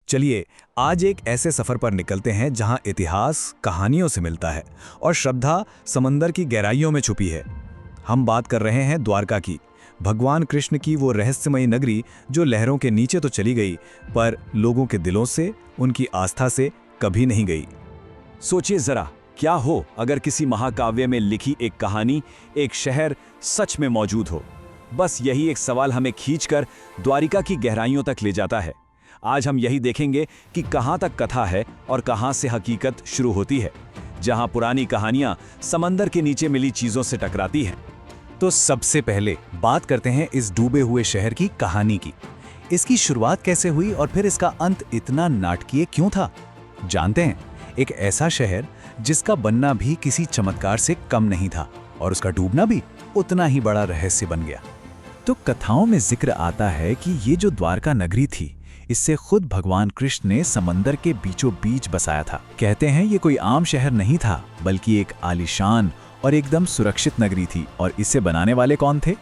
चलिए आज एक ऐसे सफर पर निकलते हैं जहां इतिहास कहानियों से मिलता है और श्रद्धा समंदर की गहराइयों में छुपी है। हम बात कर रहे हैं द्वारका की, भगवान कृष्ण की वो रहस्यमयी नगरी जो लहरों के नीचे तो चली गई पर लोगों के दिलों से, उनकी आस्था से कभी नहीं गई। सोचिए जरा, क्या हो अगर किसी महाकाव्य में लिखी एक कहानी, एक शहर सच में मौजूद हो। बस यही एक सवाल हमें खींचकर द्वारिका की गहराइयों तक ले जाता है। आज हम यही देखेंगे कि कहां तक कथा है और कहां से हकीकत शुरू होती है, जहां पुरानी कहानियां समंदर के नीचे मिली चीजों से टकराती हैं। तो सबसे पहले बात करते हैं इस डूबे हुए शहर की कहानी की। इसकी शुरुआत कैसे हुई और फिर इसका अंत इतना नाटकीय क्यों था? जानते हैं, एक ऐसा शहर जिसका बनना भी किसी चमत्कार से कम नहीं था और उसका डूबना भी उतना ही बड़ा रहस्य बन गया। तो कथाओं में जिक्र आता है कि ये जो द्वारका नगरी थी, इससे खुद भगवान कृष्ण ने समंदर के बीचों बीच बसाया था। कहते हैं ये कोई आम शहर नहीं था, बल्कि एक आलीशान और एकदम सुरक्षित नगरी थी। और इसे बनाने वाले कौन थे?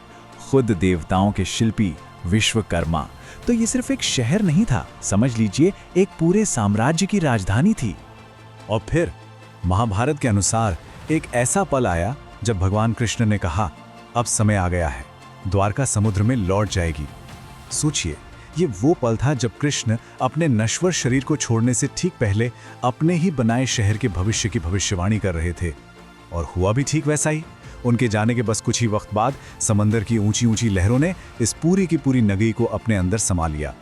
खुद देवताओं के शिल्पी विश्वकर्मा। तो ये सिर्फ एक शहर नहीं था, समझ लीजिए एक पूरे साम्राज्य की राजधानी थी। और फिर महाभारत के अनुसार एक ऐसा पल आया जब भगवान कृष्ण ने कहा, अब समय आ गया है, द्वारका समुद्र में लौट जाएगी। सोचिए, ये वो पल था जब कृष्ण अपने नश्वर शरीर को छोड़ने से ठीक पहले अपने ही बनाए शहर के भविष्य की भविष्यवाणी कर रहे थे। और हुआ भी ठीक वैसा ही। उनके जाने के बस कुछ ही वक्त बाद समंदर की ऊंची ऊंची लहरों ने इस पूरी की पूरी नगरी को अपने अंदर समा लिया।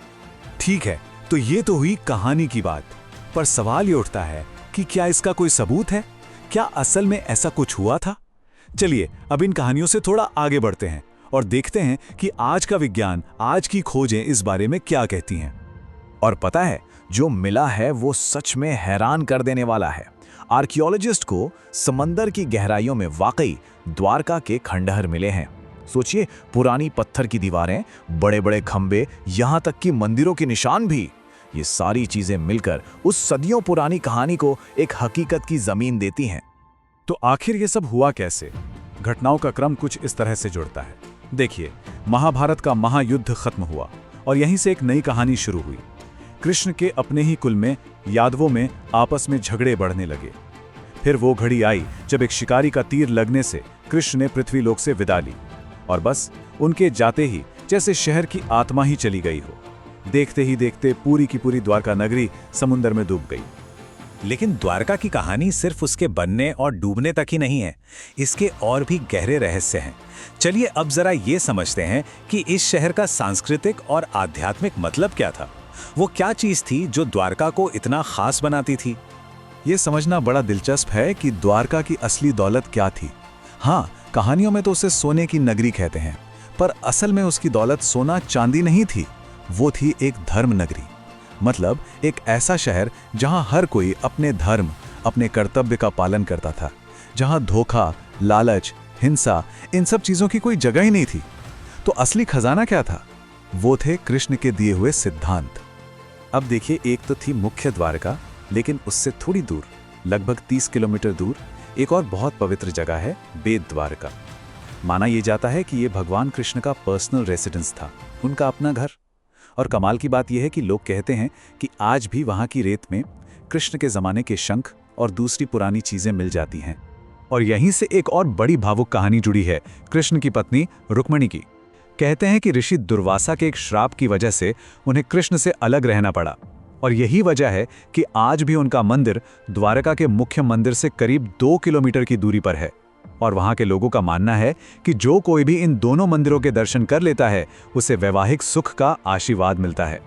ठीक है, तो ये तो हुई कहानी की बात, पर सवाल ये उठता है कि क्या इसका कोई सबूत है? क्या असल में ऐसा कुछ हुआ था? चलिए अब इन कहानियों से थोड़ा आगे बढ़ते हैं और देखते हैं कि आज का विज्ञान, आज की खोजें इस बारे में क्या कहती हैं। और पता है, जो मिला है वो सच में हैरान कर देने वाला है। आर्कियोलॉजिस्ट को समंदर की गहराइयों में वाकई द्वारका के खंडहर मिले हैं। सोचिए, पुरानी पत्थर की दीवारें, बड़े बड़े खंबे, यहाँ तक कि मंदिरों के निशान भी। ये सारी चीजें मिलकर उस सदियों पुरानी कहानी को एक हकीकत की जमीन देती हैं। तो आखिर ये सब हुआ कैसे? घटनाओं का क्रम कुछ इस तरह से जुड़ता है। देखिए, महाभारत का महायुद्ध खत्म हुआ और यहीं से एक नई कहानी शुरू हुई। कृष्ण के अपने ही कुल में, यादवों में आपस में झगड़े बढ़ने लगे। फिर वो घड़ी आई जब एक शिकारी का तीर लगने से कृष्ण ने पृथ्वीलोक से विदा ली और बस उनके जाते ही जैसे शहर की आत्मा ही चली गई हो। देखते ही देखते पूरी की पूरी द्वारका नगरी समुद्र में डूब गई। लेकिन द्वारका की कहानी सिर्फ उसके बनने और डूबने तक ही नहीं है, इसके और भी गहरे रहस्य हैं। चलिए अब जरा ये समझते हैं कि इस शहर का सांस्कृतिक और आध्यात्मिक मतलब क्या था। वो क्या चीज थी जो द्वारका को इतना खास बनाती थी? ये समझना बड़ा दिलचस्प है कि द्वारका की असली दौलत क्या थी। हाँ, कहानियों में तो उसे सोने की नगरी कहते हैं, पर असल में उसकी दौलत सोना चांदी नहीं थी। वो थी एक धर्म नगरी, मतलब एक ऐसा शहर जहां हर कोई अपने धर्म, अपने कर्तव्य का पालन करता था, जहां धोखा, लालच, हिंसा, इन सब चीजों की कोई जगह ही नहीं थी। तो असली खजाना क्या था? वो थे कृष्ण के दिए हुए सिद्धांत। अब देखिए, एक तो थी मुख्य द्वारका, लेकिन उससे थोड़ी दूर, लगभग 30 किलोमीटर दूर, एक और बहुत पवित्र जगह है, बेद द्वारका। माना यह जाता है कि यह भगवान कृष्ण का पर्सनल रेसिडेंस था, उनका अपना घर। और कमाल की बात यह है कि लोग कहते हैं कि आज भी वहां की रेत में कृष्ण के जमाने के शंख और दूसरी पुरानी चीजें मिल जाती हैं। और यहीं से एक और बड़ी भावुक कहानी जुड़ी है कृष्ण की पत्नी रुक्मिणी की। कहते हैं कि ऋषि दुर्वासा के एक श्राप की वजह से उन्हें कृष्ण से अलग रहना पड़ा, और यही वजह है कि आज भी उनका मंदिर द्वारका के मुख्य मंदिर से करीब 2 किलोमीटर की दूरी पर है। और वहां के लोगों का मानना है कि जो कोई भी इन दोनों मंदिरों के दर्शन कर लेता है, उसे वैवाहिक सुख का आशीर्वाद मिलता है।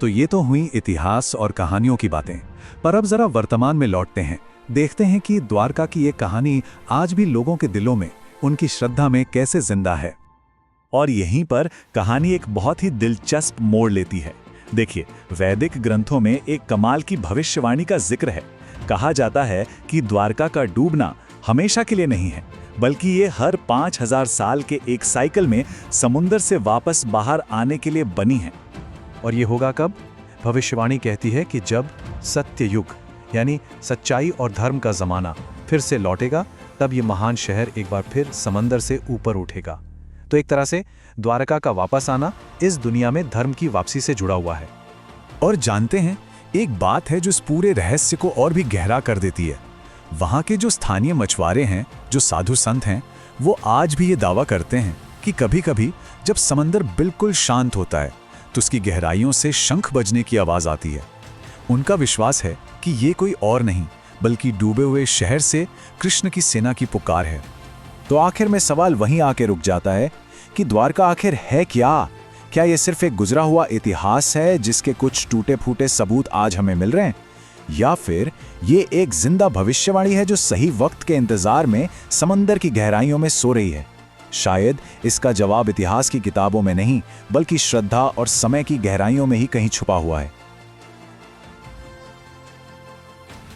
तो ये तो हुई इतिहास और कहानियों की बातें, पर अब जरा वर्तमान में लौटते हैं। देखते हैं कि द्वारका की ये कहानी आज भी लोगों के दिलों में, उनकी श्रद्धा में कैसे जिंदा है। और यहीं पर कहानी एक बहुत ही दिलचस्प मोड़ लेती है। देखिए, वैदिक ग्रंथों में एक कमाल की भविष्यवाणी का जिक्र है। कहा जाता है कि द्वारका का डूबना हमेशा के लिए नहीं है, बल्कि ये हर 5000 साल के एक साइकिल में समुद्र से वापस बाहर आने के लिए बनी है। और ये होगा कब? भविष्यवाणी कहती है कि जब सत्य युग, यानी सच्चाई और धर्म का जमाना फिर से लौटेगा, तब ये महान शहर एक बार फिर समंदर से ऊपर उठेगा। तो एक तरह से द्वारका का वापस आना इस दुनिया में धर्म की वापसी से जुड़ा हुआ है। और जानते हैं, एक बात है जो इस पूरे रहस्य को और भी गहरा कर देती है। वहां के जो स्थानीय मछुआरे हैं, जो साधु संत हैं, वो आज भी ये दावा करते हैं कि कभी-कभी जब समंदर बिल्कुल शांत होता है तो उसकी गहराइयों से शंख बजने की आवाज आती है। उनका विश्वास है कि ये कोई और नहीं बल्कि डूबे हुए शहर से कृष्ण की सेना की पुकार है। तो आखिर में सवाल वहीं आके रुक जाता है कि द्वारका आखिर है क्या? क्या ये सिर्फ एक गुजरा हुआ इतिहास है जिसके कुछ टूटे फूटे सबूत आज हमें मिल रहे हैं, या फिर ये एक जिंदा भविष्यवाणी है जो सही वक्त के इंतजार में समंदर की गहराइयों में सो रही है? शायद इसका जवाब इतिहास की किताबों में नहीं बल्कि श्रद्धा और समय की गहराइयों में ही कहीं छुपा हुआ है।